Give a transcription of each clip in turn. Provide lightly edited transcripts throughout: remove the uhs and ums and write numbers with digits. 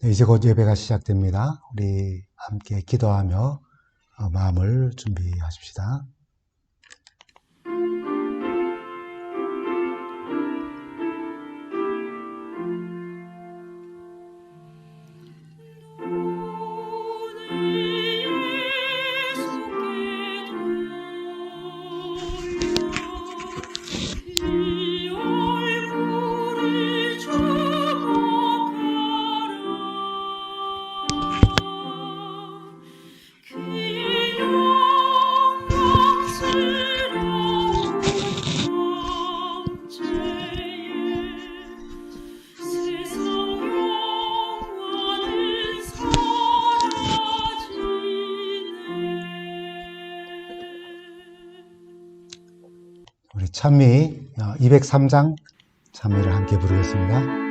네, 이제 곧 예배가 시작됩니다. 우리 함께 기도하며 마음을 준비하십시다. 우리 찬미 203장 찬미를 함께 부르겠습니다.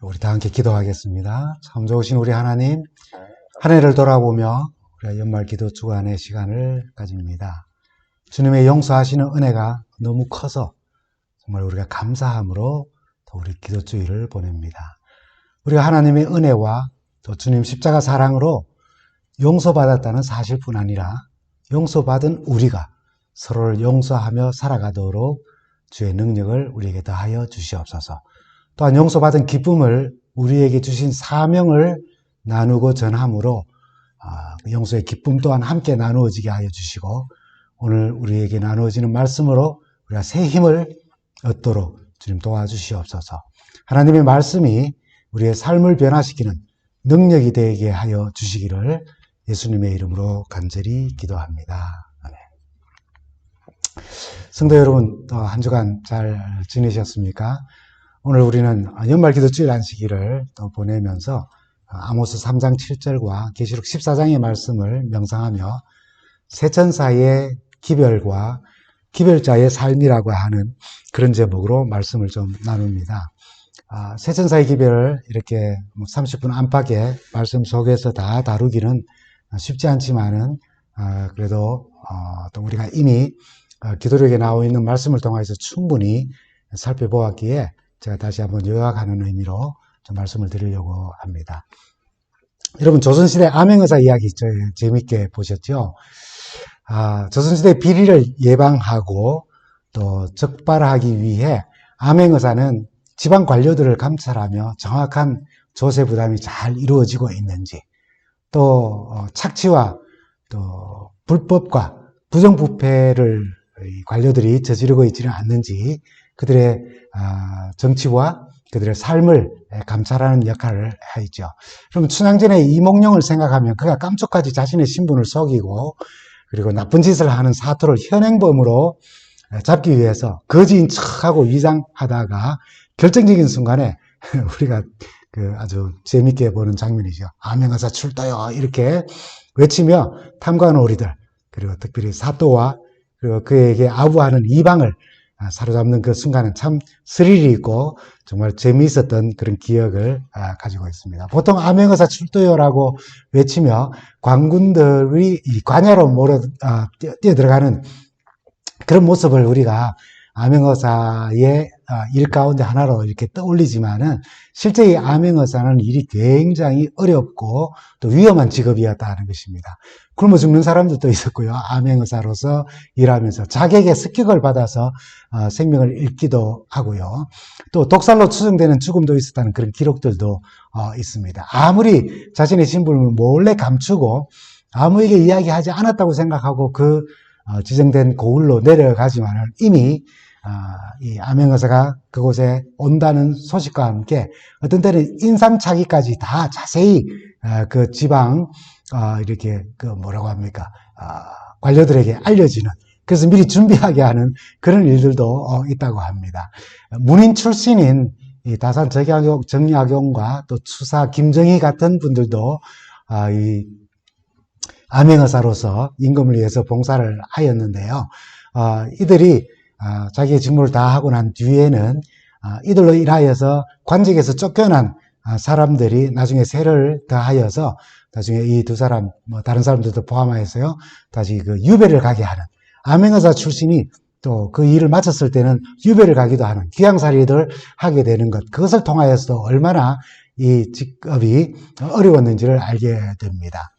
우리 다 함께 기도하겠습니다. 참 좋으신 우리 하나님, 한 해를 돌아보며 우리가 연말 기도 주간의 시간을 가집니다. 주님의 용서하시는 은혜가 너무 커서 정말 우리가 감사함으로 또 우리 기도주일을 보냅니다. 우리가 하나님의 은혜와 또 주님 십자가 사랑으로 용서받았다는 사실뿐 아니라 용서받은 우리가 서로를 용서하며 살아가도록 주의 능력을 우리에게 더하여 주시옵소서. 또한 용서받은 기쁨을 우리에게 주신 사명을 나누고 전함으로 용서의 기쁨 또한 함께 나누어지게 하여 주시고, 오늘 우리에게 나누어지는 말씀으로 우리가 새 힘을 얻도록 주님 도와주시옵소서. 하나님의 말씀이 우리의 삶을 변화시키는 능력이 되게 하여 주시기를 예수님의 이름으로 간절히 기도합니다. 아멘. 성도 여러분, 또 한 주간 잘 지내셨습니까? 오늘 우리는 연말 기도주일 안식일을 또 보내면서 아모스 3장 7절과 계시록 14장의 말씀을 명상하며 세천사의 기별과 기별자의 삶이라고 하는 그런 제목으로 말씀을 좀 나눕니다. 세천사의 기별을 이렇게 30분 안팎의 말씀 속에서 다 다루기는 쉽지 않지만은 그래도 또 우리가 이미 기도록에 나와 있는 말씀을 통해서 충분히 살펴보았기에 제가 다시 한번 요약하는 의미로 좀 말씀을 드리려고 합니다. 여러분, 조선시대 암행어사 이야기 재밌게 보셨죠? 조선시대 비리를 예방하고 또 적발하기 위해 암행어사는 지방 관료들을 감찰하며 정확한 조세 부담이 잘 이루어지고 있는지, 또 착취와 또 불법과 부정부패를 관료들이 저지르고 있지는 않는지 그들의 정치와 그들의 삶을 감찰하는 역할을 하죠. 그럼 춘향전의 이몽룡을 생각하면 그가 깜짝까지 자신의 신분을 속이고 그리고 나쁜 짓을 하는 사토를 현행범으로 잡기 위해서 거지인 척하고 위장하다가 결정적인 순간에 우리가 아주 재밌게 보는 장면이죠. 암행어사 출도요 이렇게 외치며 탐관오리들 그리고 특별히 사또와 그리고 그에게 아부하는 이방을 사로잡는 그 순간은 참 스릴이 있고 정말 재미있었던 그런 기억을 가지고 있습니다. 보통 암행어사 출도요라고 외치며 관군들이 이 관야로 뛰어들어가는 그런 모습을 우리가 암행어사의 일 가운데 하나로 이렇게 떠올리지만은 실제 이 암행어사는 일이 굉장히 어렵고 또 위험한 직업이었다는 것입니다. 굶어 죽는 사람들도 있었고요. 암행어사로서 일하면서 자객의 습격을 받아서 생명을 잃기도 하고요. 또 독살로 추정되는 죽음도 있었다는 그런 기록들도 있습니다. 아무리 자신의 신분을 몰래 감추고 아무에게 이야기하지 않았다고 생각하고 지정된 고을로 내려가지만은 이미 이 암행어사가 그곳에 온다는 소식과 함께 어떤 때는 인상착의까지 다 자세히 그 지방 이렇게 뭐라고 합니까 관료들에게 알려지는 그래서 미리 준비하게 하는 그런 일들도 있다고 합니다. 문인 출신인 이 다산 정약용과 또 추사 김정희 같은 분들도 이 암행어사로서 임금을 위해서 봉사를 하였는데요. 이들이 자기의 직무를 다 하고 난 뒤에는 이들로 인하여서 관직에서 쫓겨난 사람들이 나중에 세를 더하여서 나중에 이 두 사람, 다른 사람들도 포함하여서요, 다시 유배를 가게 하는 암행어사 출신이 또 그 일을 마쳤을 때는 유배를 가기도 하는 귀양살이를 하게 되는 것, 그것을 통하여서도 얼마나 이 직업이 어려웠는지를 알게 됩니다.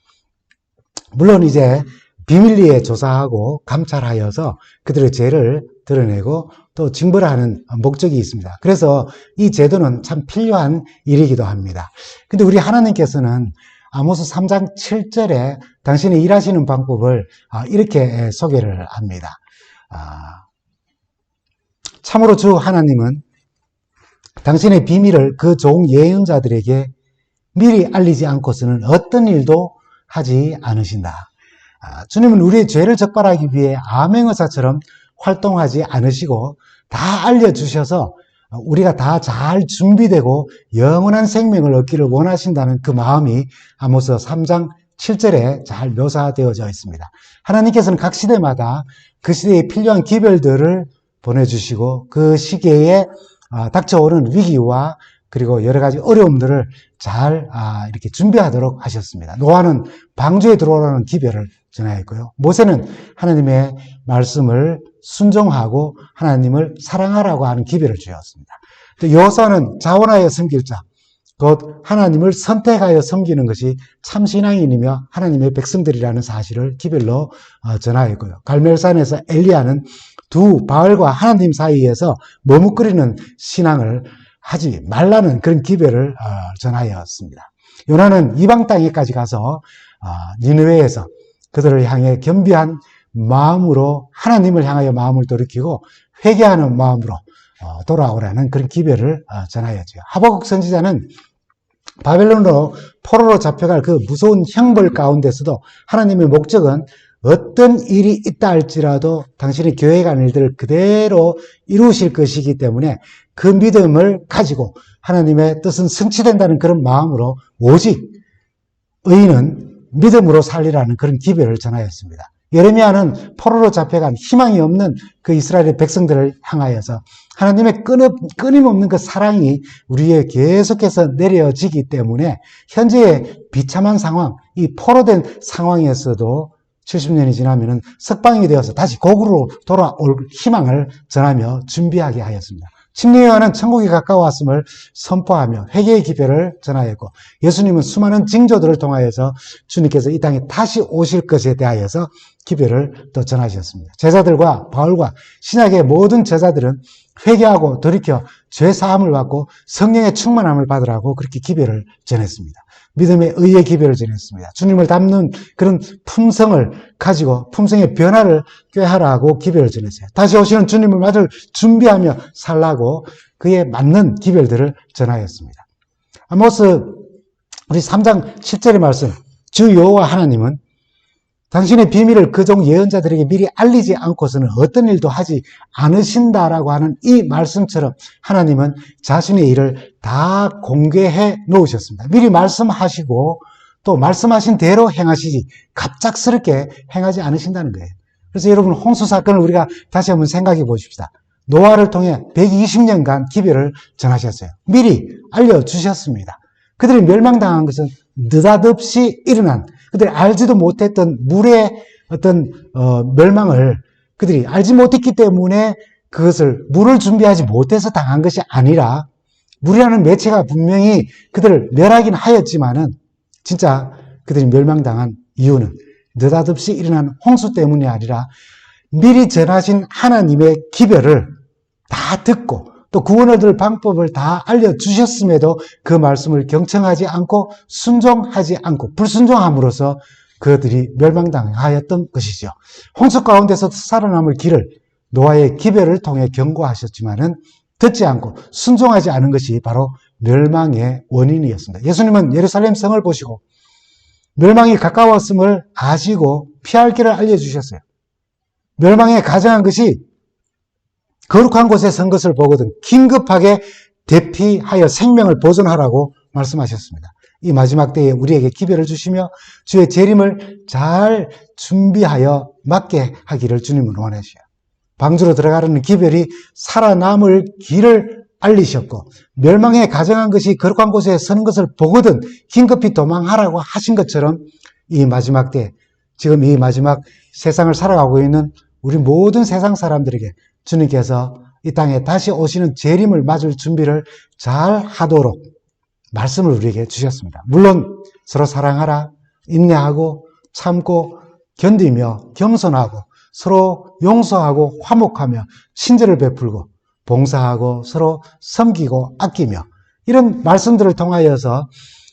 물론 이제 비밀리에 조사하고 감찰하여서 그들의 죄를 드러내고 또 징벌을 하는 목적이 있습니다. 그래서 이 제도는 참 필요한 일이기도 합니다. 근데 우리 하나님께서는 아모스 3장 7절에 당신이 일하시는 방법을 이렇게 소개를 합니다. 참으로 주 하나님은 당신의 비밀을 그 좋은 예언자들에게 미리 알리지 않고서는 어떤 일도 하지 않으신다. 주님은 우리의 죄를 적발하기 위해 암행어사처럼 활동하지 않으시고 다 알려주셔서 우리가 다 잘 준비되고 영원한 생명을 얻기를 원하신다는 그 마음이 아모스 3장 7절에 잘 묘사되어져 있습니다. 하나님께서는 각 시대마다 그 시대에 필요한 기별들을 보내주시고 그 시기에 닥쳐오는 위기와 그리고 여러 가지 어려움들을 잘 이렇게 준비하도록 하셨습니다. 노아는 방주에 들어오라는 기별을 전하였고요. 모세는 하나님의 말씀을 순종하고 하나님을 사랑하라고 하는 기별을 주었습니다. 또 여호수아는 자원하여 섬길 자, 곧 하나님을 선택하여 섬기는 것이 참신앙인이며 하나님의 백성들이라는 사실을 기별로 전하였고요. 갈멜산에서 엘리야는 두 바알과 하나님 사이에서 머뭇거리는 신앙을 하지 말라는 그런 기별을 전하였습니다. 요나는 이방 땅에까지 가서 니느웨에서 그들을 향해 겸비한 마음으로 하나님을 향하여 마음을 돌이키고 회개하는 마음으로 돌아오라는 그런 기별을 전하였죠. 하박국 선지자는 바벨론으로 포로로 잡혀갈 그 무서운 형벌 가운데서도 하나님의 목적은 어떤 일이 있다 할지라도 당신의 계획한 일들을 그대로 이루실 것이기 때문에 그 믿음을 가지고 하나님의 뜻은 성취된다는 그런 마음으로 오직 의인은 믿음으로 살리라는 그런 기별을 전하였습니다. 예레미야는 포로로 잡혀간 희망이 없는 그 이스라엘의 백성들을 향하여서 하나님의 끊임없는 그 사랑이 우리에 계속해서 내려지기 때문에 현재의 비참한 상황, 이 포로된 상황에서도 70년이 지나면은 석방이 되어서 다시 고국으로 돌아올 희망을 전하며 준비하게 하였습니다. 침례요한은 천국이 가까워왔음을 선포하며 회개의 기별을 전하였고 예수님은 수많은 징조들을 통하여서 주님께서 이 땅에 다시 오실 것에 대하여서 기별을 또 전하셨습니다. 제자들과 바울과 신약의 모든 제자들은 회개하고 돌이켜 죄 사함을 받고 성령의 충만함을 받으라고 그렇게 기별을 전했습니다. 믿음의 의의 기별을 전했습니다. 주님을 닮는 그런 품성을 가지고 품성의 변화를 꾀하라고 기별을 전했어요. 다시 오시는 주님을 맞을 준비하며 살라고 그에 맞는 기별들을 전하였습니다. 아모스 우리 3장 10절의 말씀, 주 여호와 하나님은 당신의 비밀을 그종 예언자들에게 미리 알리지 않고서는 어떤 일도 하지 않으신다라고 하는 이 말씀처럼 하나님은 자신의 일을 다 공개해 놓으셨습니다. 미리 말씀하시고 또 말씀하신 대로 행하시지 갑작스럽게 행하지 않으신다는 거예요. 그래서 여러분 홍수 사건을 우리가 다시 한번 생각해 보십시다. 노아를 통해 120년간 기별을 전하셨어요. 미리 알려주셨습니다. 그들이 멸망당한 것은 느닷없이 일어난 그들이 알지도 못했던 물의 어떤 멸망을 그들이 알지 못했기 때문에 그것을 물을 준비하지 못해서 당한 것이 아니라 물이라는 매체가 분명히 그들을 멸하긴 하였지만은 진짜 그들이 멸망당한 이유는 느닷없이 일어난 홍수 때문이 아니라 미리 전하신 하나님의 기별을 다 듣고 또 구원을 얻을 방법을 다 알려주셨음에도 그 말씀을 경청하지 않고 순종하지 않고 불순종함으로써 그들이 멸망당하였던 것이죠. 홍수 가운데서 살아남을 길을 노아의 기별을 통해 경고하셨지만은 듣지 않고 순종하지 않은 것이 바로 멸망의 원인이었습니다. 예수님은 예루살렘 성을 보시고 멸망이 가까웠음을 아시고 피할 길을 알려주셨어요. 멸망에 가정한 것이 거룩한 곳에 선 것을 보거든 긴급하게 대피하여 생명을 보존하라고 말씀하셨습니다. 이 마지막 때에 우리에게 기별을 주시며 주의 재림을 잘 준비하여 맞게 하기를 주님은 원하셔요. 방주로 들어가려는 기별이 살아남을 길을 알리셨고 멸망에 가정한 것이 거룩한 곳에 서는 것을 보거든 긴급히 도망하라고 하신 것처럼 이 마지막 때 지금 이 마지막 세상을 살아가고 있는 우리 모든 세상 사람들에게 주님께서 이 땅에 다시 오시는 재림을 맞을 준비를 잘 하도록 말씀을 우리에게 주셨습니다. 물론 서로 사랑하라, 인내하고 참고 견디며 겸손하고 서로 용서하고 화목하며 친절을 베풀고 봉사하고 서로 섬기고 아끼며 이런 말씀들을 통하여서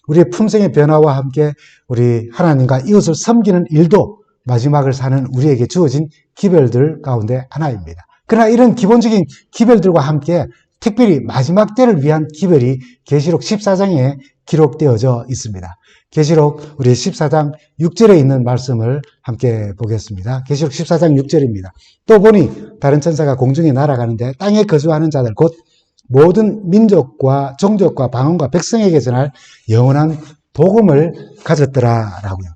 우리의 품성의 변화와 함께 우리 하나님과 이웃을 섬기는 일도 마지막을 사는 우리에게 주어진 기별들 가운데 하나입니다. 그러나 이런 기본적인 기별들과 함께 특별히 마지막 때를 위한 기별이 계시록 14장에 기록되어져 있습니다. 계시록 우리 14장 6절에 있는 말씀을 함께 보겠습니다. 계시록 14장 6절입니다. 또 보니 다른 천사가 공중에 날아가는데 땅에 거주하는 자들 곧 모든 민족과 종족과 방언과 백성에게 전할 영원한 복음을 가졌더라라고요.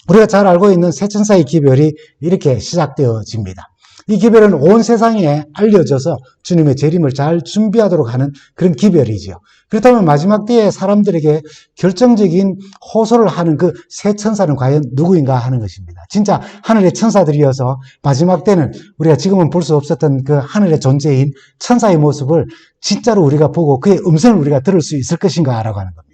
우리가 잘 알고 있는 새 천사의 기별이 이렇게 시작되어집니다. 이 기별은 온 세상에 알려져서 주님의 재림을 잘 준비하도록 하는 그런 기별이지요. 그렇다면 마지막 때에 사람들에게 결정적인 호소를 하는 그 새 천사는 과연 누구인가 하는 것입니다. 진짜 하늘의 천사들이어서 마지막 때는 우리가 지금은 볼 수 없었던 그 하늘의 존재인 천사의 모습을 진짜로 우리가 보고 그의 음성을 우리가 들을 수 있을 것인가 라고 하는 겁니다.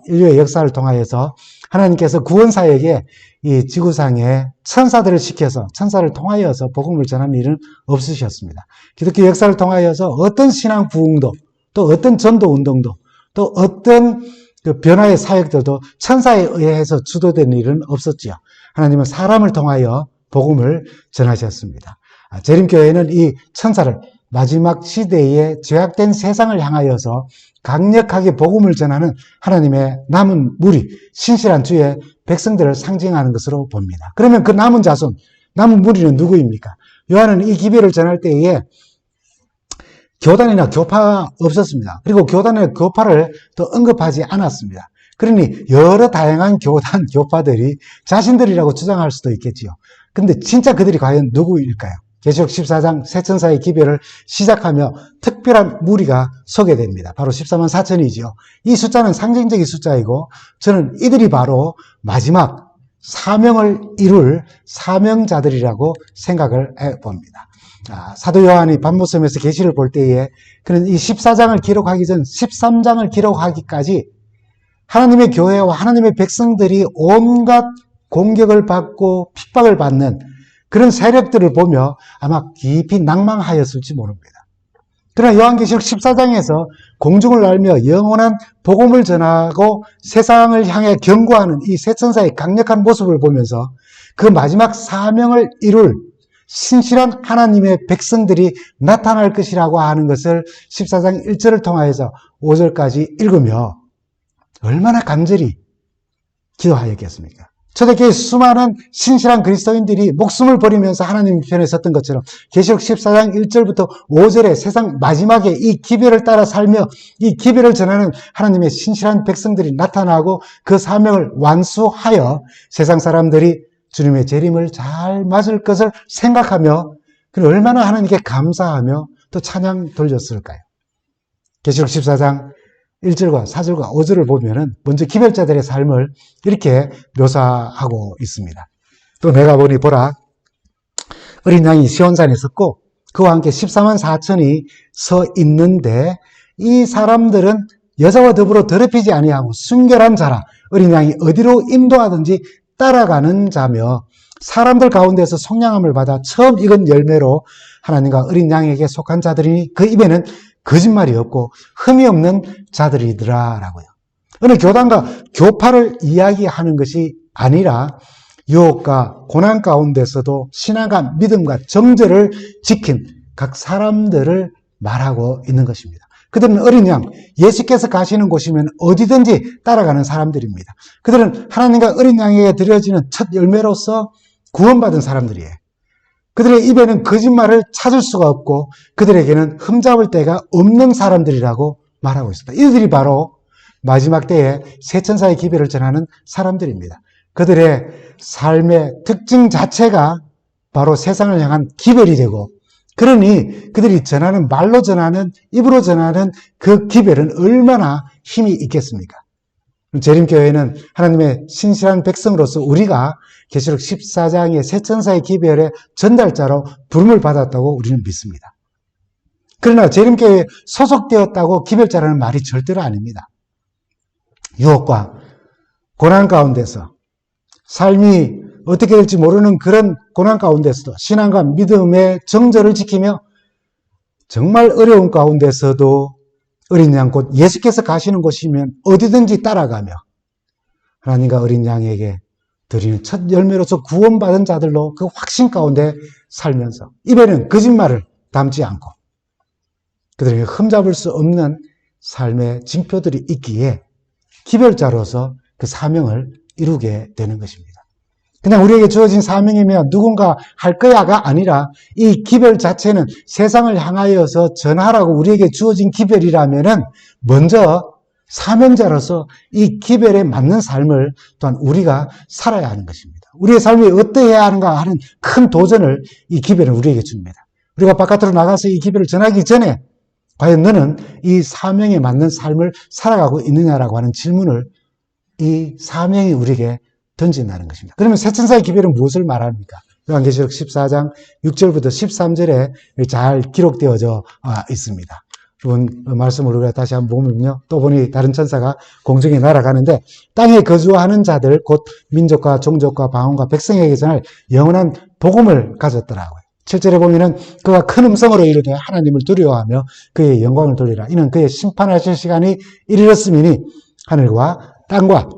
인류의 역사를 통하여서 하나님께서 구원사에게 이 지구상에 천사들을 시켜서 천사를 통하여서 복음을 전하는 일은 없으셨습니다. 기독교 역사를 통하여서 어떤 신앙 부흥도 또 어떤 전도 운동도 또 어떤 그 변화의 사역들도 천사에 의해서 주도된 일은 없었지요. 하나님은 사람을 통하여 복음을 전하셨습니다. 재림교회는 이 천사를 마지막 시대에 죄악된 세상을 향하여서 강력하게 복음을 전하는 하나님의 남은 무리, 신실한 주의 백성들을 상징하는 것으로 봅니다. 그러면 그 남은 자손, 남은 무리는 누구입니까? 요한은 이 기별을 전할 때에 교단이나 교파가 없었습니다. 그리고 교단의 교파를 또 언급하지 않았습니다. 그러니 여러 다양한 교단, 교파들이 자신들이라고 주장할 수도 있겠지요. 근데 진짜 그들이 과연 누구일까요? 계시록 14장 새 천사의 기별을 시작하며 특별한 무리가 소개됩니다. 바로 14만 4천이지요. 이 숫자는 상징적인 숫자이고 저는 이들이 바로 마지막 사명을 이룰 사명자들이라고 생각을 해봅니다. 사도 요한이 반모섬에서 계시를 볼 때에 그는 이 14장을 기록하기 전 13장을 기록하기까지 하나님의 교회와 하나님의 백성들이 온갖 공격을 받고 핍박을 받는 그런 세력들을 보며 아마 깊이 낭망하였을지 모릅니다. 그러나 요한계시록 14장에서 공중을 날며 영원한 복음을 전하고 세상을 향해 경고하는 이 세 천사의 강력한 모습을 보면서 그 마지막 사명을 이룰 신실한 하나님의 백성들이 나타날 것이라고 하는 것을 14장 1절을 통하여서 5절까지 읽으며 얼마나 간절히 기도하였겠습니까? 초대교회 수많은 신실한 그리스도인들이 목숨을 버리면서 하나님 편에 섰던 것처럼 계시록 14장 1절부터 5절에 세상 마지막에 이 기별을 따라 살며 이 기별을 전하는 하나님의 신실한 백성들이 나타나고 그 사명을 완수하여 세상 사람들이 주님의 재림을 잘 맞을 것을 생각하며 얼마나 하나님께 감사하며 또 찬양 돌렸을까요? 계시록 14장 1절과 4절과 5절을 보면은 먼저 기별자들의 삶을 이렇게 묘사하고 있습니다. 또 내가 보니 보라 어린 양이 시온산에 섰고 그와 함께 14만 4천이 서 있는데 이 사람들은 여자와 더불어 더럽히지 아니하고 순결한 자라 어린 양이 어디로 인도하든지 따라가는 자며 사람들 가운데서 속량함을 받아 처음 익은 열매로 하나님과 어린 양에게 속한 자들이니 그 입에는 거짓말이 없고 흠이 없는 자들이더라라고요. 어느 교단과 교파를 이야기하는 것이 아니라 유혹과 고난 가운데서도 신앙과 믿음과 정절을 지킨 각 사람들을 말하고 있는 것입니다. 그들은 어린 양, 예수께서 가시는 곳이면 어디든지 따라가는 사람들입니다. 그들은 하나님과 어린 양에게 드려지는 첫 열매로서 구원받은 사람들이에요. 그들의 입에는 거짓말을 찾을 수가 없고 그들에게는 흠잡을 데가 없는 사람들이라고 말하고 있습니다. 이들이 바로 마지막 때에 세 천사의 기별을 전하는 사람들입니다. 그들의 삶의 특징 자체가 바로 세상을 향한 기별이 되고 그러니 그들이 전하는 말로 전하는 입으로 전하는 그 기별은 얼마나 힘이 있겠습니까? 재림교회는 하나님의 신실한 백성으로서 우리가 계시록 14장의 세 천사의 기별의 전달자로 부름을 받았다고 우리는 믿습니다. 그러나 재림교회에 소속되었다고 기별자라는 말이 절대로 아닙니다. 유혹과 고난 가운데서 삶이 어떻게 될지 모르는 그런 고난 가운데서도 신앙과 믿음의 정절을 지키며 정말 어려운 가운데서도 어린 양 곧 예수께서 가시는 곳이면 어디든지 따라가며 하나님과 어린 양에게 드리는 첫 열매로서 구원받은 자들로 그 확신 가운데 살면서 입에는 거짓말을 담지 않고 그들에게 흠잡을 수 없는 삶의 징표들이 있기에 기별자로서 그 사명을 이루게 되는 것입니다. 그냥 우리에게 주어진 사명이면 누군가 할 거야가 아니라 이 기별 자체는 세상을 향하여서 전하라고 우리에게 주어진 기별이라면은 먼저 사명자로서 이 기별에 맞는 삶을 또한 우리가 살아야 하는 것입니다. 우리의 삶이 어떠해야 하는가 하는 큰 도전을 이 기별은 우리에게 줍니다. 우리가 바깥으로 나가서 이 기별을 전하기 전에 과연 너는 이 사명에 맞는 삶을 살아가고 있느냐라고 하는 질문을 이 사명이 우리에게 던진다는 것입니다. 그러면 세천사의 기별은 무엇을 말합니까? 요한계시록 14장 6절부터 13절에 잘 기록되어져 있습니다. 여러분 말씀을 우리가 다시 한번 보면요. 또 보니 다른 천사가 공중에 날아가는데 땅에 거주하는 자들 곧 민족과 종족과 방언과 백성에게 전할 영원한 복음을 가졌더라고요. 7절에 보면은 그가 큰 음성으로 이르되 하나님을 두려워하며 그의 영광을 돌리라. 이는 그의 심판하실 시간이 이르렀음이니 하늘과 땅과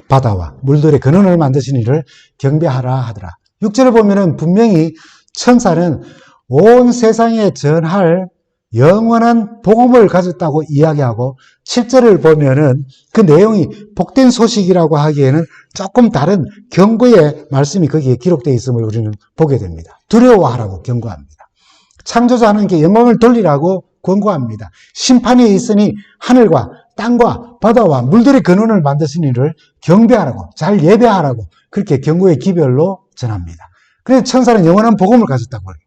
바다와 물들의 근원을 만드신 이를 경배하라 하더라. 6절을 보면은 분명히 천사는 온 세상에 전할 영원한 복음을 가졌다고 이야기하고 7절을 보면은 그 내용이 복된 소식이라고 하기에는 조금 다른 경고의 말씀이 거기에 기록되어 있음을 우리는 보게 됩니다. 두려워하라고 경고합니다. 창조자 하나님께 영광을 돌리라고 권고합니다. 심판이 있으니 하늘과 땅과 바다와 물들의 근원을 만드신 이를 경배하라고 잘 예배하라고 그렇게 경고의 기별로 전합니다. 그래서 천사는 영원한 복음을 가졌다고 해요.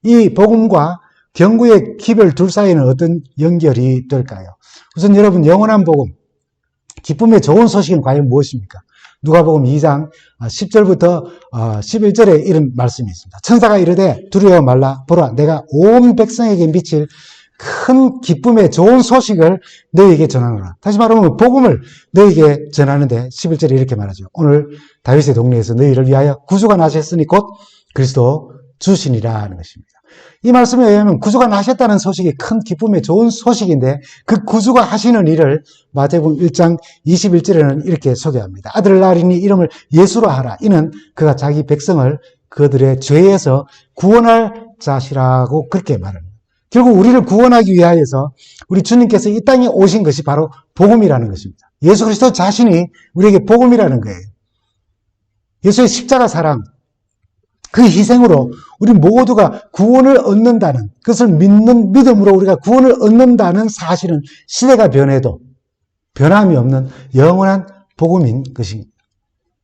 이 복음과 경고의 기별 둘 사이에는 어떤 연결이 될까요? 우선 여러분 영원한 복음, 기쁨의 좋은 소식은 과연 무엇입니까? 누가복음 2장 10절부터 11절에 이런 말씀이 있습니다. 천사가 이르되 두려워 말라 보라 내가 온 백성에게 미칠 큰 기쁨의 좋은 소식을 너희에게 전하노라. 다시 말하면 복음을 너희에게 전하는데 11절에 이렇게 말하죠. 오늘 다윗의 동네에서 너희를 위하여 구주가 나셨으니 곧 그리스도 주시니라 하는 것입니다. 이 말씀에 의하면 구주가 나셨다는 소식이 큰 기쁨의 좋은 소식인데 그 구주가 하시는 일을 마태복음 1장 21절에는 이렇게 소개합니다. 아들을 낳으리니 이름을 예수라 하라. 이는 그가 자기 백성을 그들의 죄에서 구원할 자시라고 그렇게 말합니다. 결국 우리를 구원하기 위하여서 우리 주님께서 이 땅에 오신 것이 바로 복음이라는 것입니다. 예수 그리스도 자신이 우리에게 복음이라는 거예요. 예수의 십자가 사랑, 그 희생으로 우리 모두가 구원을 얻는다는, 그것을 믿는 믿음으로 우리가 구원을 얻는다는 사실은 시대가 변해도 변함이 없는 영원한 복음인 것입니다.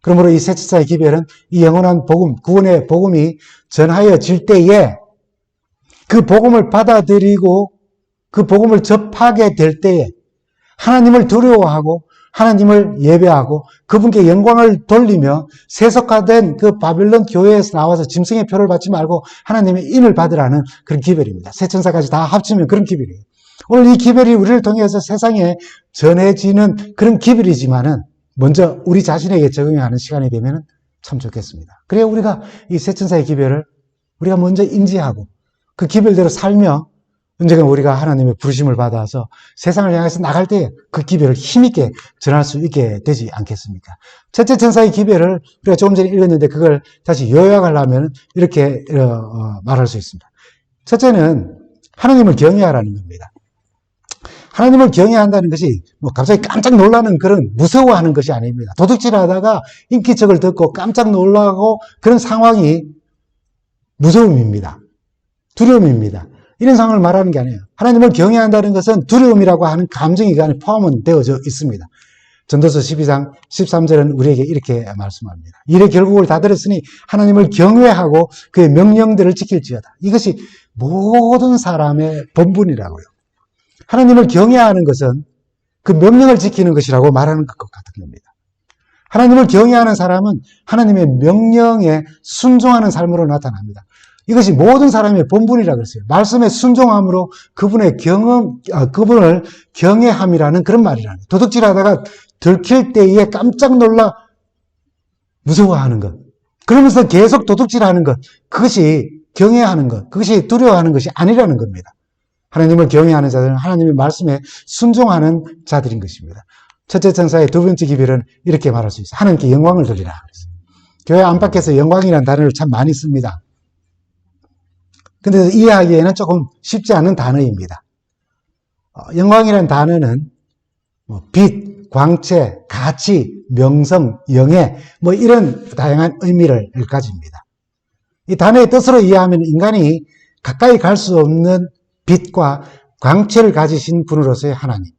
그러므로 이 새 천사의 기별은 이 영원한 복음, 구원의 복음이 전하여질 때에 그 복음을 받아들이고 그 복음을 접하게 될 때에 하나님을 두려워하고 하나님을 예배하고 그분께 영광을 돌리며 세속화된 그 바빌론 교회에서 나와서 짐승의 표를 받지 말고 하나님의 인을 받으라는 그런 기별입니다. 새 천사까지 다 합치면 그런 기별이에요. 오늘 이 기별이 우리를 통해서 세상에 전해지는 그런 기별이지만은 먼저 우리 자신에게 적용하는 시간이 되면 참 좋겠습니다. 그래야 우리가 이 새 천사의 기별을 우리가 먼저 인지하고 그 기별대로 살며 언젠가 우리가 하나님의 부르심을 받아서 세상을 향해서 나갈 때 그 기별을 힘있게 전할 수 있게 되지 않겠습니까? 첫째 천사의 기별을 우리가 조금 전에 읽었는데 그걸 다시 요약하려면 이렇게 말할 수 있습니다. 첫째는 하나님을 경외하라는 겁니다. 하나님을 경외한다는 것이 뭐 갑자기 깜짝 놀라는 그런 무서워하는 것이 아닙니다. 도둑질하다가 인기척을 듣고 깜짝 놀라고 그런 상황이 무서움입니다. 두려움입니다. 이런 상황을 말하는 게 아니에요. 하나님을 경외한다는 것은 두려움이라고 하는 감정이 그 안에 포함은 되어져 있습니다. 전도서 12장 13절은 우리에게 이렇게 말씀합니다. 일의 결국을 다 들었으니 하나님을 경외하고 그의 명령들을 지킬지어다. 이것이 모든 사람의 본분이라고요. 하나님을 경외하는 것은 그 명령을 지키는 것이라고 말하는 것 같은 겁니다. 하나님을 경외하는 사람은 하나님의 명령에 순종하는 삶으로 나타납니다. 이것이 모든 사람의 본분이라고 그랬어요. 말씀에 순종함으로 그분을 경외함이라는 그런 말이라는 거예요. 도둑질하다가 들킬 때에 깜짝 놀라 무서워하는 것. 그러면서 계속 도둑질하는 것. 그것이 경외하는 것. 그것이 두려워하는 것이 아니라는 겁니다. 하나님을 경외하는 자들은 하나님의 말씀에 순종하는 자들인 것입니다. 첫째 천사의 두 번째 기별은 이렇게 말할 수 있어요. 하나님께 영광을 돌리라. 교회 안팎에서 영광이라는 단어를 참 많이 씁니다. 근데 이해하기에는 조금 쉽지 않은 단어입니다. 영광이라는 단어는 빛, 광채, 가치, 명성, 영예 이런 다양한 의미를 가집니다. 이 단어의 뜻으로 이해하면 인간이 가까이 갈 수 없는 빛과 광채를 가지신 분으로서의 하나님.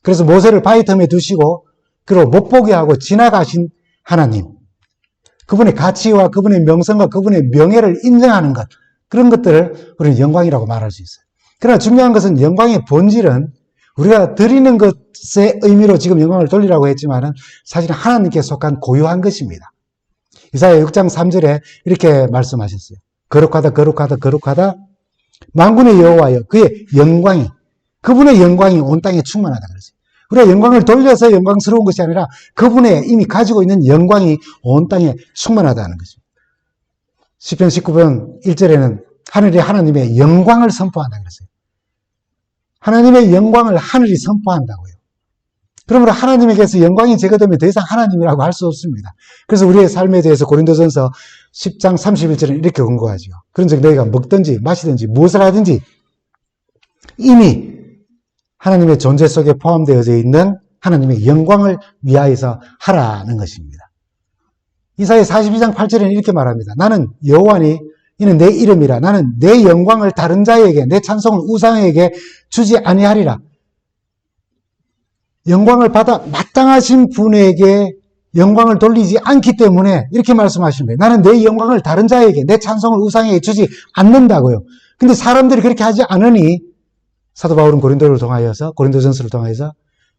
그래서 모세를 바위 틈에 두시고 그리고 못 보게 하고 지나가신 하나님. 그분의 가치와 그분의 명성과 그분의 명예를 인정하는 것. 그런 것들을 우리는 영광이라고 말할 수 있어요. 그러나 중요한 것은 영광의 본질은 우리가 드리는 것의 의미로 지금 영광을 돌리라고 했지만은 사실은 하나님께 속한 고유한 것입니다. 이사야 6장 3절에 이렇게 말씀하셨어요. 거룩하다, 거룩하다, 거룩하다. 만군의 여호와여, 그의 영광이, 그분의 영광이 온 땅에 충만하다 그랬어요. 우리가 영광을 돌려서 영광스러운 것이 아니라 그분의 이미 가지고 있는 영광이 온 땅에 충만하다는 것입니다. 시편 19편 1절에는 하늘이 하나님의 영광을 선포한다 그랬어요. 하나님의 영광을 하늘이 선포한다고요. 그러므로 하나님에게서 영광이 제거되면 더 이상 하나님이라고 할 수 없습니다. 그래서 우리의 삶에 대해서 고린도전서 10장 31절은 이렇게 권고하죠. 그런즉 너희가 먹든지 마시든지 무엇을 하든지 이미 하나님의 존재 속에 포함되어져 있는 하나님의 영광을 위하여서 하라는 것입니다. 이사야 42장 8절에는 이렇게 말합니다. 나는 여호와니 이는 내 이름이라. 나는 내 영광을 다른 자에게, 내 찬송을 우상에게 주지 아니하리라. 영광을 받아 마땅하신 분에게 영광을 돌리지 않기 때문에 이렇게 말씀하시는 거예요. 나는 내 영광을 다른 자에게, 내 찬송을 우상에게 주지 않는다고요. 근데 사람들이 그렇게 하지 않으니 사도 바울은 고린도전서를 통하여서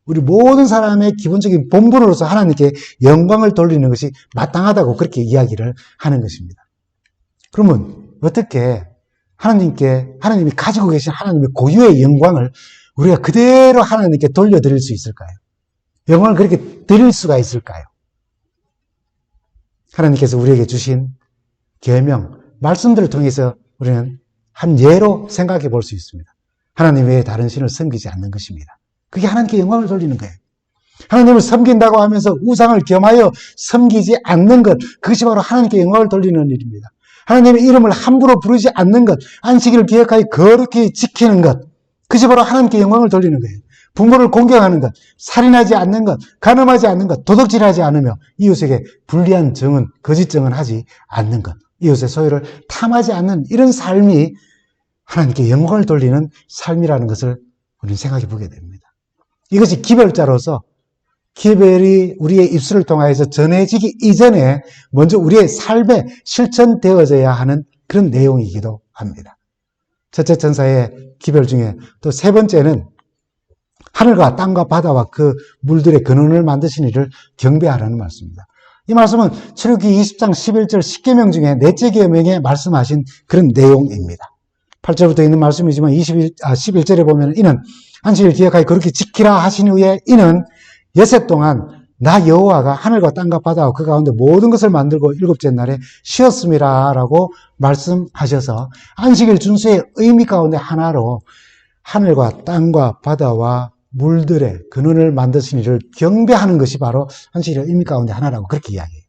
우리 모든 사람의 기본적인 본분으로서 하나님께 영광을 돌리는 것이 마땅하다고 그렇게 이야기를 하는 것입니다. 그러면 어떻게 하나님이 가지고 계신 하나님의 고유의 영광을 우리가 그대로 하나님께 돌려드릴 수 있을까요? 영광을 그렇게 드릴 수가 있을까요? 하나님께서 우리에게 주신 계명, 말씀들을 통해서 우리는 한 예로 생각해 볼 수 있습니다. 하나님 외에 다른 신을 섬기지 않는 것입니다. 그게 하나님께 영광을 돌리는 거예요. 하나님을 섬긴다고 하면서 우상을 겸하여 섬기지 않는 것, 그것이 바로 하나님께 영광을 돌리는 일입니다. 하나님의 이름을 함부로 부르지 않는 것, 안식일을 기억하여 거룩히 지키는 것, 그것이 바로 하나님께 영광을 돌리는 거예요. 부모를 공경하는 것, 살인하지 않는 것, 간음하지 않는 것, 도둑질하지 않으며 이웃에게 불리한 정은, 거짓 정은 하지 않는 것, 이웃의 소유를 탐하지 않는 이런 삶이 하나님께 영광을 돌리는 삶이라는 것을 우리는 생각해 보게 됩니다. 이것이 기별자로서 기별이 우리의 입술을 통하여서 전해지기 이전에 먼저 우리의 삶에 실천되어져야 하는 그런 내용이기도 합니다. 첫째 천사의 기별 중에 또 세 번째는 하늘과 땅과 바다와 그 물들의 근원을 만드신 이를 경배하라는 말씀입니다. 이 말씀은 출애굽기 20장 11절 10계명 중에 넷째 계명에 말씀하신 그런 내용입니다. 8절부터 있는 말씀이지만 11절에 보면 이는 안식일을 기억하여 그렇게 지키라 하신 후에 이는 여섯 동안 나 여호와가 하늘과 땅과 바다와 그 가운데 모든 것을 만들고 일곱째 날에 쉬었음이라 라고 말씀하셔서 안식일 준수의 의미 가운데 하나로 하늘과 땅과 바다와 물들의 근원을 만드신 이를 경배하는 것이 바로 안식일의 의미 가운데 하나라고 그렇게 이야기해요.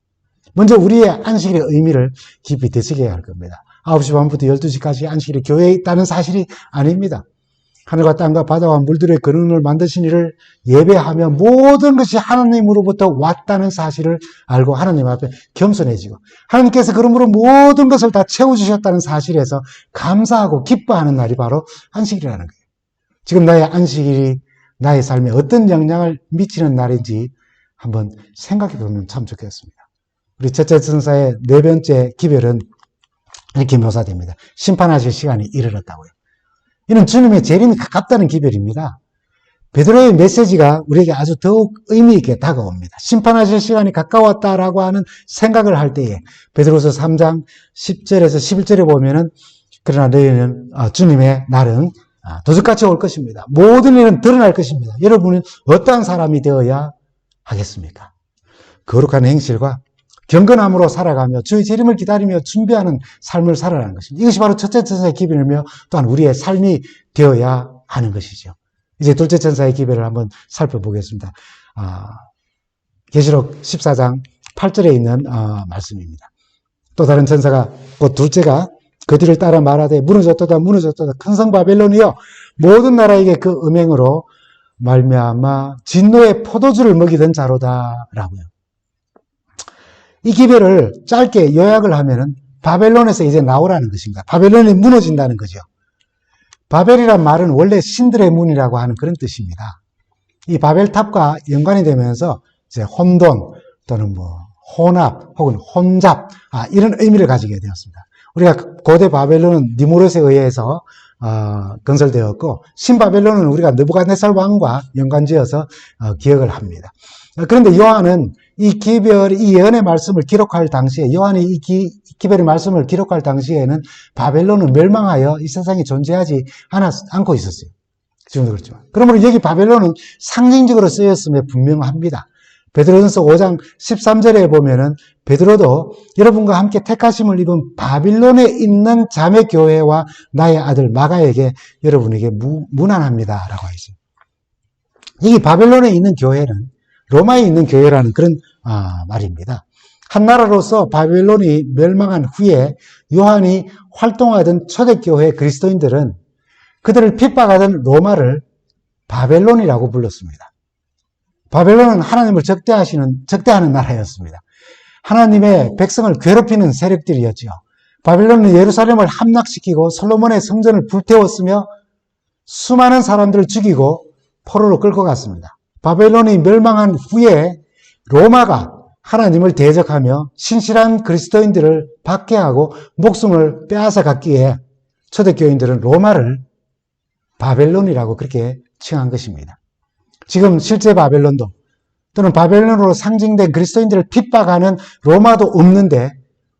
먼저 우리의 안식일의 의미를 깊이 되새겨야 할 겁니다. 9시 반부터 12시까지 안식일이 교회에 있다는 사실이 아닙니다. 하늘과 땅과 바다와 물들의 근원을 만드신 이를 예배하며 모든 것이 하나님으로부터 왔다는 사실을 알고 하나님 앞에 겸손해지고 하나님께서 그러므로 모든 것을 다 채워주셨다는 사실에서 감사하고 기뻐하는 날이 바로 안식일이라는 거예요. 지금 나의 안식일이 나의 삶에 어떤 영향을 미치는 날인지 한번 생각해 보면 참 좋겠습니다. 우리 첫째 천사의 네 번째 기별은 이렇게 묘사됩니다. 심판하실 시간이 이르렀다고요. 이는 주님의 재림이 가깝다는 기별입니다. 베드로의 메시지가 우리에게 아주 더욱 의미 있게 다가옵니다. 심판하실 시간이 가까웠다라고 하는 생각을 할 때에 베드로서 3장 10절에서 11절에 보면은 그러나 너희는 주님의 날은 도적같이 올 것입니다. 모든 일은 드러날 것입니다. 여러분은 어떠한 사람이 되어야 하겠습니까? 거룩한 행실과 경건함으로 살아가며 주의 재림을 기다리며 준비하는 삶을 살아가는 것입니다. 이것이 바로 첫째 천사의 기별이며 또한 우리의 삶이 되어야 하는 것이죠. 이제 둘째 천사의 기별을 한번 살펴보겠습니다. 계시록 14장 8절에 있는 말씀입니다. 또 다른 천사가 곧 둘째가 그 뒤를 따라 말하되 무너졌도다 무너졌도다 큰 성 바벨론이여 모든 나라에게 그 음행으로 말미암아 진노의 포도주를 먹이던 자로다 라고요. 이 기별을 짧게 요약을 하면은 바벨론에서 이제 나오라는 것입니다. 바벨론이 무너진다는 거죠. 바벨이란 말은 원래 신들의 문이라고 하는 그런 뜻입니다. 이 바벨탑과 연관이 되면서 이제 혼돈 또는 혼합 혹은 혼잡 이런 의미를 가지게 되었습니다. 우리가 고대 바벨론은 니무롯에 의해서 건설되었고 신바벨론은 우리가 느부갓네살 왕과 연관지어서 기억을 합니다. 그런데 요한은 이 기별, 이 예언의 말씀을 기록할 당시에 요한이 이 기별의 말씀을 기록할 당시에는 바벨론은 멸망하여 이 세상에 존재하지 않고 있었어요. 지금도 그렇지만. 그러므로 여기 바벨론은 상징적으로 쓰였음에 분명합니다. 베드로전서 5장 13절에 보면은 베드로도 여러분과 함께 택하심을 입은 바빌론에 있는 자매교회와 나의 아들 마가에게 여러분에게 문안합니다. 라고 하죠. 이 바벨론에 있는 교회는 로마에 있는 교회라는 그런 말입니다. 한 나라로서 바벨론이 멸망한 후에 요한이 활동하던 초대교회 그리스도인들은 그들을 핍박하던 로마를 바벨론이라고 불렀습니다. 바벨론은 하나님을 적대하는 나라였습니다. 하나님의 백성을 괴롭히는 세력들이었죠. 바벨론은 예루살렘을 함락시키고 솔로몬의 성전을 불태웠으며 수많은 사람들을 죽이고 포로로 끌고 갔습니다. 바벨론이 멸망한 후에 로마가 하나님을 대적하며 신실한 그리스도인들을 박해하고 목숨을 빼앗아 갔기에 초대교인들은 로마를 바벨론이라고 그렇게 칭한 것입니다. 지금 실제 바벨론도 또는 바벨론으로 상징된 그리스도인들을 핍박하는 로마도 없는데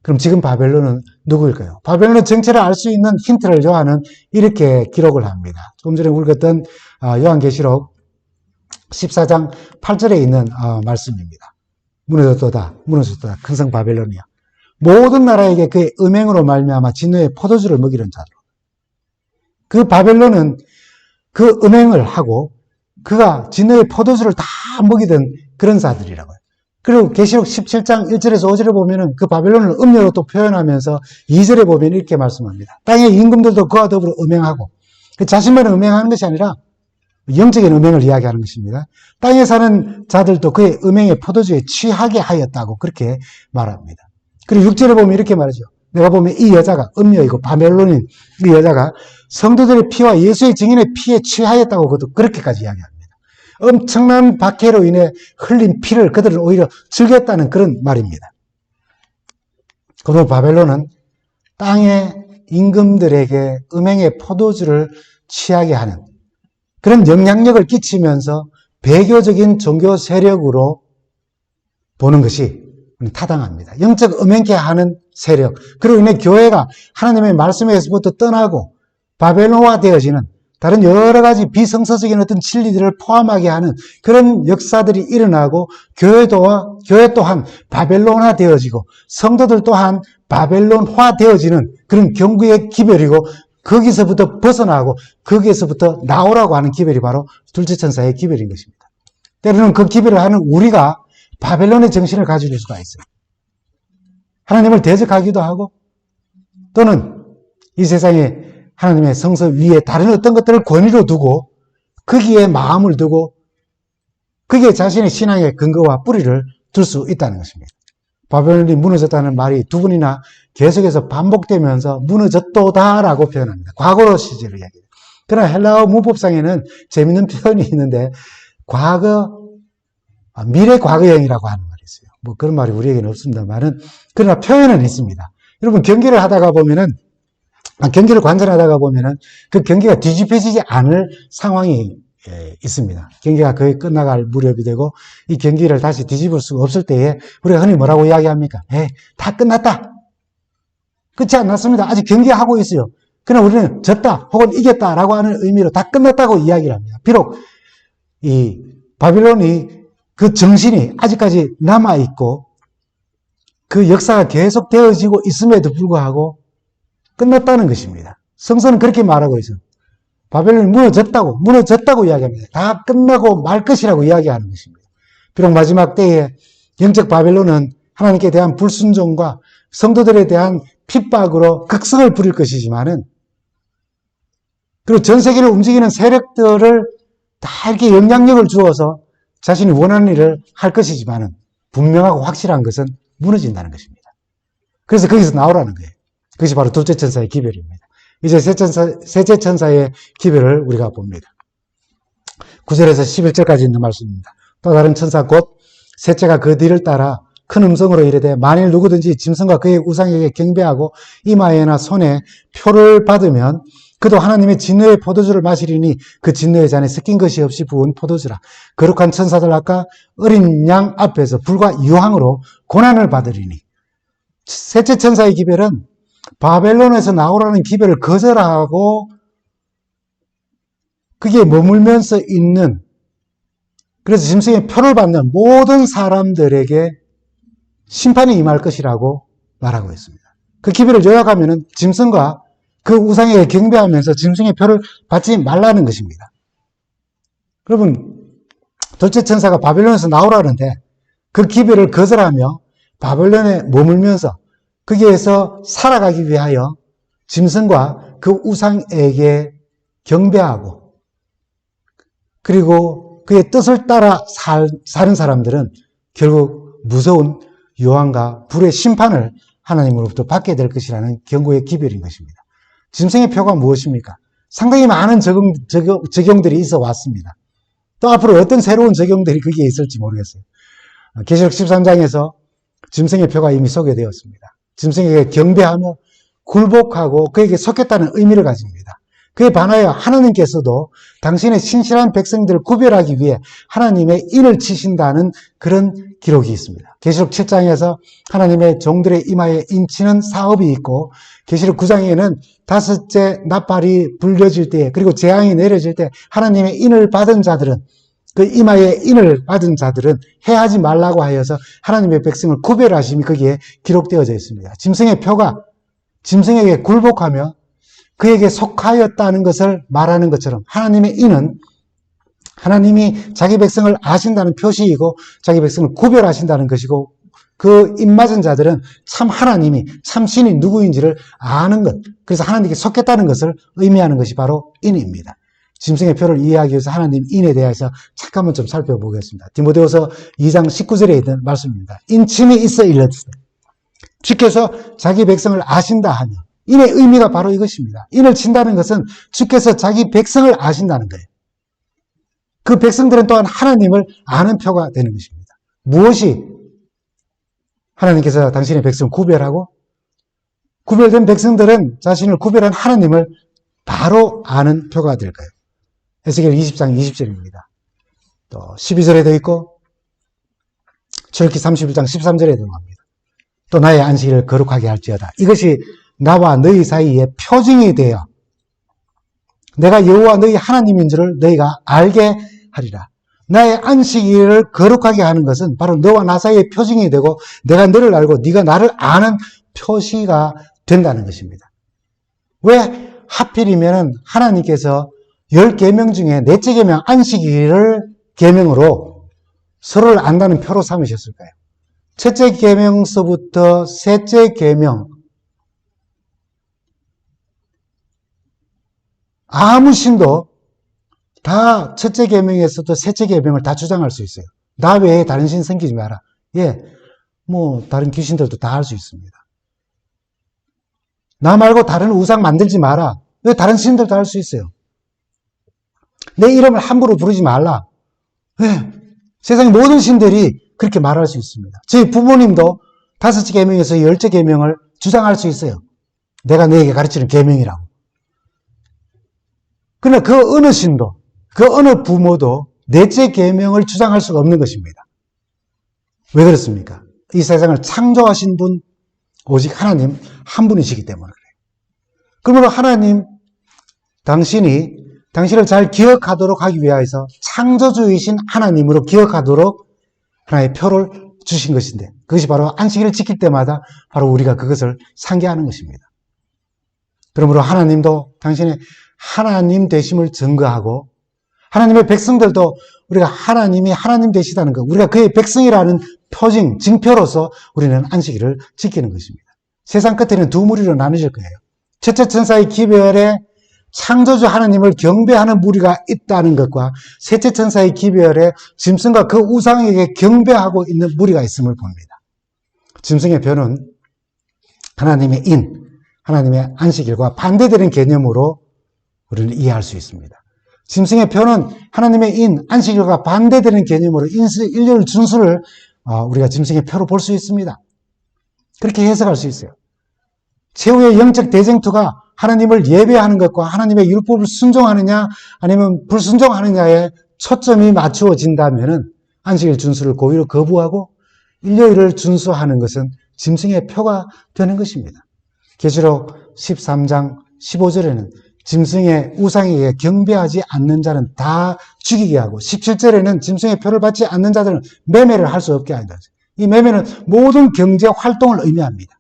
그럼 지금 바벨론은 누구일까요? 바벨론의 정체를 알 수 있는 힌트를 요한은 이렇게 기록을 합니다. 조금 전에 읽었던 요한계시록 14장 8절에 있는 말씀입니다. 무너졌도다 무너졌도다 큰 성 바벨론이야. 모든 나라에게 그의 음행으로 말미암아 진노의 포도주를 먹이는 자로. 그 바벨론은 그 음행을 하고 그가 진노의 포도주를 다 먹이던 그런 자들이라고요. 그리고 계시록 17장 1절에서 5절에 보면은 그 바벨론을 음료로 또 표현하면서 2절에 보면 이렇게 말씀합니다. 땅의 임금들도 그와 더불어 음행하고, 자신만은 음행하는 것이 아니라 영적인 음행을 이야기하는 것입니다. 땅에 사는 자들도 그의 음행의 포도주에 취하게 하였다고 그렇게 말합니다. 그리고 6절에 보면 이렇게 말하죠. 내가 보면 이 여자가 음녀이고 바벨론인 이 여자가 성도들의 피와 예수의 증인의 피에 취하였다고 그도 그렇게까지 이야기합니다. 엄청난 박해로 인해 흘린 피를 그들은 오히려 즐겼다는 그런 말입니다. 그러므로 바벨론은 땅의 임금들에게 음행의 포도주를 취하게 하는 그런 영향력을 끼치면서 배교적인 종교 세력으로 보는 것이 타당합니다. 영적 음행케 하는 세력, 그리고 인해 교회가 하나님의 말씀에서부터 떠나고 바벨론화 되어지는 다른 여러 가지 비성서적인 어떤 진리들을 포함하게 하는 그런 역사들이 일어나고 교회 또한 바벨론화 되어지고 성도들 또한 바벨론화 되어지는 그런 경구의 기별이고 거기서부터 벗어나고 거기에서부터 나오라고 하는 기별이 바로 둘째 천사의 기별인 것입니다. 때로는 그 기별을 하는 우리가 바벨론의 정신을 가질 수가 있어요. 하나님을 대적하기도 하고 또는 이 세상에 하나님의 성서 위에 다른 어떤 것들을 권위로 두고 거기에 마음을 두고 거기에 자신의 신앙의 근거와 뿌리를 둘 수 있다는 것입니다. 바벨론이 무너졌다는 말이 두 번이나 계속해서 반복되면서 무너졌도다라고 표현합니다. 과거로 시제를 이야기해요. 그러나 헬라어 문법상에는 재밌는 표현이 있는데 미래 과거형이라고 하는 말이 있어요. 뭐 그런 말이 우리에게는 없습니다만은 그러나 표현은 있습니다. 여러분 경기를 하다가 보면은 경기를 관전하다가 보면은 그 경기가 뒤집혀지지 않을 상황이 있습니다. 경기가 거의 끝나갈 무렵이 되고 이 경기를 다시 뒤집을 수가 없을 때에 우리가 흔히 뭐라고 이야기합니까? 다 끝났다. 끝이 안 났습니다. 아직 경기하고 있어요. 그러나 우리는 졌다 혹은 이겼다라고 하는 의미로 다 끝났다고 이야기를 합니다. 비록 이 바빌론이 그 정신이 아직까지 남아있고 그 역사가 계속 되어지고 있음에도 불구하고 끝났다는 것입니다. 성서는 그렇게 말하고 있어요. 바벨론이 무너졌다고 이야기합니다. 다 끝나고 말 것이라고 이야기하는 것입니다. 비록 마지막 때에 영적 바벨론은 하나님께 대한 불순종과 성도들에 대한 핍박으로 극성을 부릴 것이지만은 그리고 전 세계를 움직이는 세력들을 다 이렇게 영향력을 주어서 자신이 원하는 일을 할 것이지만은 분명하고 확실한 것은 무너진다는 것입니다. 그래서 거기서 나오라는 거예요. 그것이 바로 둘째 천사의 기별입니다. 이제 셋째 천사의 기별을 우리가 봅니다. 9절에서 11절까지 있는 말씀입니다. 또 다른 천사 곧 셋째가 그 뒤를 따라 큰 음성으로 이르되 만일 누구든지 짐승과 그의 우상에게 경배하고 이마에나 손에 표를 받으면 그도 하나님의 진노의 포도주를 마시리니 그 진노의 잔에 섞인 것이 없이 부은 포도주라. 거룩한 천사들 아까 어린 양 앞에서 불과 유황으로 고난을 받으리니. 셋째 천사의 기별은 바벨론에서 나오라는 기별을 거절하고 그게 머물면서 있는, 그래서 짐승의 표를 받는 모든 사람들에게 심판이 임할 것이라고 말하고 있습니다. 그 기별을 요약하면은 짐승과 그 우상에게 경배하면서 짐승의 표를 받지 말라는 것입니다. 여러분, 둘째 천사가 바벨론에서 나오라는데 그 기별을 거절하며 바벨론에 머물면서 거기에서 살아가기 위하여 짐승과 그 우상에게 경배하고 그리고 그의 뜻을 따라 사는 사람들은 결국 무서운 유황과 불의 심판을 하나님으로부터 받게 될 것이라는 경고의 기별인 것입니다. 짐승의 표가 무엇입니까? 상당히 많은 적용들이 있어 왔습니다. 또 앞으로 어떤 새로운 적용들이 거기에 있을지 모르겠어요. 계시록 13장에서 짐승의 표가 이미 소개되었습니다. 짐승에게 경배하며 굴복하고 그에게 속했다는 의미를 가집니다. 그에 반하여 하나님께서도 당신의 신실한 백성들을 구별하기 위해 하나님의 인을 치신다는 그런 기록이 있습니다. 계시록 7장에서 하나님의 종들의 이마에 인치는 사업이 있고 계시록 9장에는 다섯째 나팔이 불려질 때 그리고 재앙이 내려질 때 하나님의 인을 받은 자들은 그 이마에 인을 받은 자들은 해하지 말라고 하여서 하나님의 백성을 구별하심이 거기에 기록되어져 있습니다. 짐승의 표가 짐승에게 굴복하며 그에게 속하였다는 것을 말하는 것처럼 하나님의 인은 하나님이 자기 백성을 아신다는 표시이고 자기 백성을 구별하신다는 것이고 그 입맞은 자들은 참 하나님이 참 신이 누구인지를 아는 것, 그래서 하나님께 속했다는 것을 의미하는 것이 바로 인입니다. 짐승의 표를 이해하기 위해서 하나님 인에 대해서 잠깐만 좀 살펴보겠습니다. 디모데후서 2장 19절에 있는 말씀입니다. 인침이 있어 일렀으되 주께서 자기 백성을 아신다 하며, 인의 의미가 바로 이것입니다. 인을 친다는 것은 주께서 자기 백성을 아신다는 거예요. 그 백성들은 또한 하나님을 아는 표가 되는 것입니다. 무엇이 하나님께서 당신의 백성을 구별하고, 구별된 백성들은 자신을 구별한 하나님을 바로 아는 표가 될까요? 에스겔 20장 20절입니다. 또 12절에도 있고 출애굽기 31장 13절에도 나옵니다. 또 나의 안식일을 거룩하게 할지어다. 이것이 나와 너희 사이에 표징이 되어 내가 여호와 너희 하나님인 줄을 너희가 알게 하리라. 나의 안식일을 거룩하게 하는 것은 바로 너와 나 사이의 표징이 되고 내가 너를 알고 네가 나를 아는 표시가 된다는 것입니다. 왜 하필이면 하나님께서 10계명 중에 넷째 계명 안식일을 계명으로 서로를 안다는 표로 삼으셨을까요? 첫째 계명서부터 셋째 계명, 아무 신도 다 첫째 계명에서도 셋째 계명을 다 주장할 수 있어요. 나 외에 다른 신 섬기지 마라. 예, 다른 귀신들도 다 할 수 있습니다. 나 말고 다른 우상 만들지 마라. 왜 다른 신들도 할 수 있어요. 내 이름을 함부로 부르지 말라. 왜? 세상의 모든 신들이 그렇게 말할 수 있습니다. 저희 부모님도 5째 계명에서 10째 계명을 주장할 수 있어요. 내가 너에게 가르치는 계명이라고. 그러나 그 어느 신도, 그 어느 부모도 넷째 계명을 주장할 수가 없는 것입니다. 왜 그렇습니까? 이 세상을 창조하신 분, 오직 하나님 한 분이시기 때문에 그래요. 그러므로 하나님, 당신을 잘 기억하도록 하기 위해서 창조주이신 하나님으로 기억하도록 하나의 표를 주신 것인데, 그것이 바로 안식일을 지킬 때마다 바로 우리가 그것을 상기하는 것입니다. 그러므로 하나님도 당신의 하나님 되심을 증거하고, 하나님의 백성들도 우리가 하나님이 하나님 되시다는 것, 우리가 그의 백성이라는 표징, 징표로서 우리는 안식일을 지키는 것입니다. 세상 끝에는 두 무리로 나누질 거예요. 첫째 천사의 기별에 창조주 하나님을 경배하는 무리가 있다는 것과 셋째 천사의 기별에 짐승과 그 우상에게 경배하고 있는 무리가 있음을 봅니다. 짐승의 표는 하나님의 인, 하나님의 안식일과 반대되는 개념으로 우리는 이해할 수 있습니다. 짐승의 표는 하나님의 인, 안식일과 반대되는 개념으로 인류의 준수를 우리가 짐승의 표로 볼 수 있습니다. 그렇게 해석할 수 있어요. 최후의 영적 대쟁투가 하나님을 예배하는 것과 하나님의 율법을 순종하느냐 아니면 불순종하느냐에 초점이 맞추어진다면 안식일 준수를 고의로 거부하고 일요일을 준수하는 것은 짐승의 표가 되는 것입니다. 계시록 13장 15절에는 짐승의 우상에게 경배하지 않는 자는 다 죽이게 하고 17절에는 짐승의 표를 받지 않는 자들은 매매를 할 수 없게 한다. 이 매매는 모든 경제 활동을 의미합니다.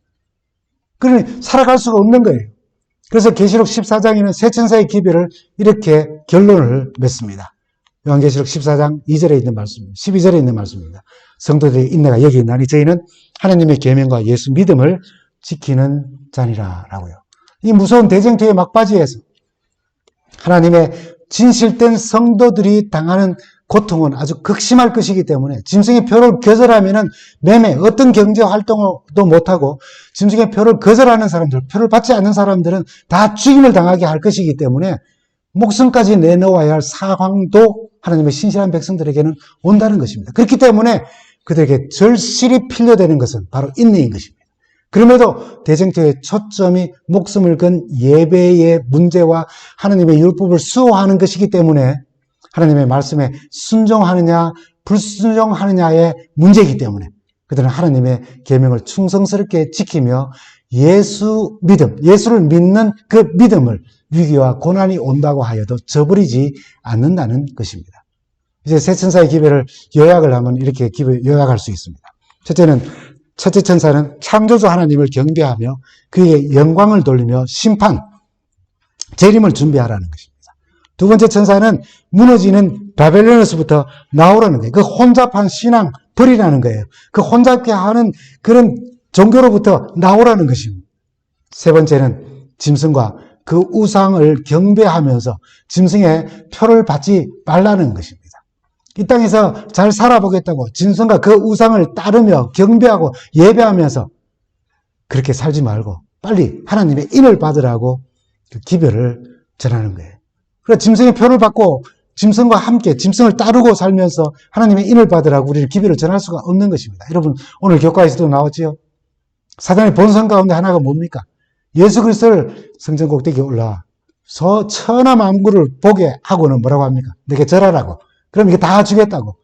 그러니 살아갈 수가 없는 거예요. 그래서 계시록 14장에는 세 천사의 기별을 이렇게 결론을 맺습니다. 요한계시록 14장 2절에 있는 말씀입니다. 12절에 있는 말씀입니다. 성도들의 인내가 여기 있나니 저희는 하나님의 계명과 예수 믿음을 지키는 자니라라고요. 이 무서운 대쟁투의 막바지에서 하나님의 진실된 성도들이 당하는 고통은 아주 극심할 것이기 때문에 짐승의 표를 거절하면은 매매, 어떤 경제 활동도 못하고 짐승의 표를 거절하는 사람들, 표를 받지 않는 사람들은 다 죽임을 당하게 할 것이기 때문에 목숨까지 내놓아야 할 상황도 하나님의 신실한 백성들에게는 온다는 것입니다. 그렇기 때문에 그들에게 절실히 필요되는 것은 바로 인내인 것입니다. 그럼에도 대쟁투의 초점이 목숨을 건 예배의 문제와 하나님의 율법을 수호하는 것이기 때문에 하나님의 말씀에 순종하느냐 불순종하느냐의 문제이기 때문에 그들은 하나님의 계명을 충성스럽게 지키며 예수 믿음, 예수를 믿는 그 믿음을 위기와 고난이 온다고 하여도 저버리지 않는다는 것입니다. 이제 세 천사의 기별을 요약을 하면 이렇게 요약할 수 있습니다. 첫째 천사는 창조주 하나님을 경배하며 그에게 영광을 돌리며 심판, 재림을 준비하라는 것입니다. 두 번째 천사는 무너지는 바벨론에서부터 나오라는 거예요. 그 혼잡한 신앙 버리라는 거예요. 그 혼잡게 하는 그런 종교로부터 나오라는 것입니다. 세 번째는 짐승과 그 우상을 경배하면서 짐승의 표를 받지 말라는 것입니다. 이 땅에서 잘 살아보겠다고 짐승과 그 우상을 따르며 경배하고 예배하면서 그렇게 살지 말고 빨리 하나님의 인을 받으라고 그 기별을 전하는 거예요. 그래서 짐승의 표를 받고 짐승과 함께 짐승을 따르고 살면서 하나님의 인을 받으라고 우리는 기별을 전할 수가 없는 것입니다. 여러분 오늘 교과에서도 나왔지요. 사단의 본성 가운데 하나가 뭡니까? 예수 그리스도를 성전 꼭대기에 올라 천하만국을 보게 하고는 뭐라고 합니까? 내게 절하라고. 그럼 이게 다 주겠다고.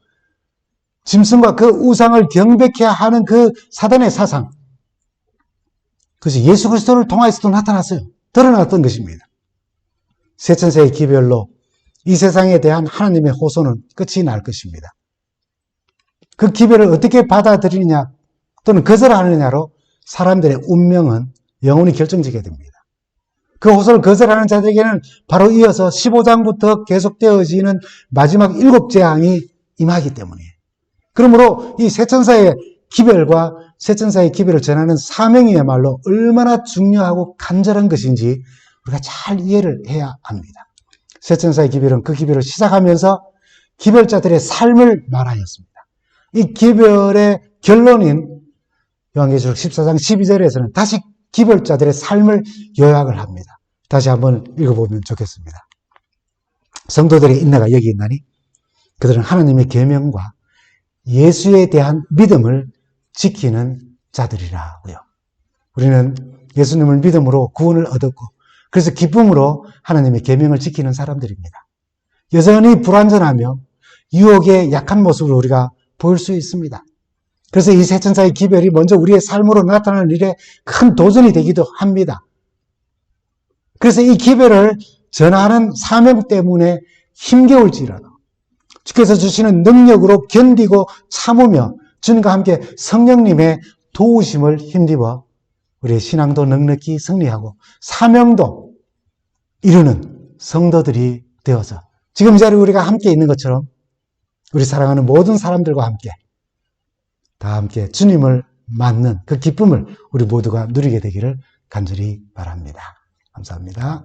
짐승과 그 우상을 경배케 하는 그 사단의 사상. 그것이 예수 그리스도를 통하여서도 나타났어요. 드러났던 것입니다. 새 천사의 기별로 이 세상에 대한 하나님의 호소는 끝이 날 것입니다. 그 기별을 어떻게 받아들이느냐 또는 거절하느냐로 사람들의 운명은 영원히 결정지게 됩니다. 그 호소를 거절하는 자들에게는 바로 이어서 15장부터 계속되어지는 마지막 7재앙이 임하기 때문이에요. 그러므로 이 새 천사의 기별과 새 천사의 기별을 전하는 사명이야말로 얼마나 중요하고 간절한 것인지 우리가 잘 이해를 해야 합니다. 새 천사의 기별은 그 기별을 시작하면서 기별자들의 삶을 말하였습니다. 이 기별의 결론인 요한계시록 14장 12절에서는 다시 기별자들의 삶을 요약을 합니다. 다시 한번 읽어보면 좋겠습니다. 성도들의 인내가 여기 있나니 그들은 하나님의 계명과 예수에 대한 믿음을 지키는 자들이라고요. 우리는 예수님을 믿음으로 구원을 얻었고 그래서 기쁨으로 하나님의 계명을 지키는 사람들입니다. 여전히 불완전하며 유혹의 약한 모습을 우리가 보일 수 있습니다. 그래서 이 새 천사의 기별이 먼저 우리의 삶으로 나타나는 일에 큰 도전이 되기도 합니다. 그래서 이 기별을 전하는 사명 때문에 힘겨울지라도 주께서 주시는 능력으로 견디고 참으며 주님과 함께 성령님의 도우심을 힘입어 우리의 신앙도 넉넉히 승리하고 사명도 이루는 성도들이 되어서 지금 이 자리에 우리가 함께 있는 것처럼 우리 사랑하는 모든 사람들과 함께 다 함께 주님을 맞는 그 기쁨을 우리 모두가 누리게 되기를 간절히 바랍니다. 감사합니다.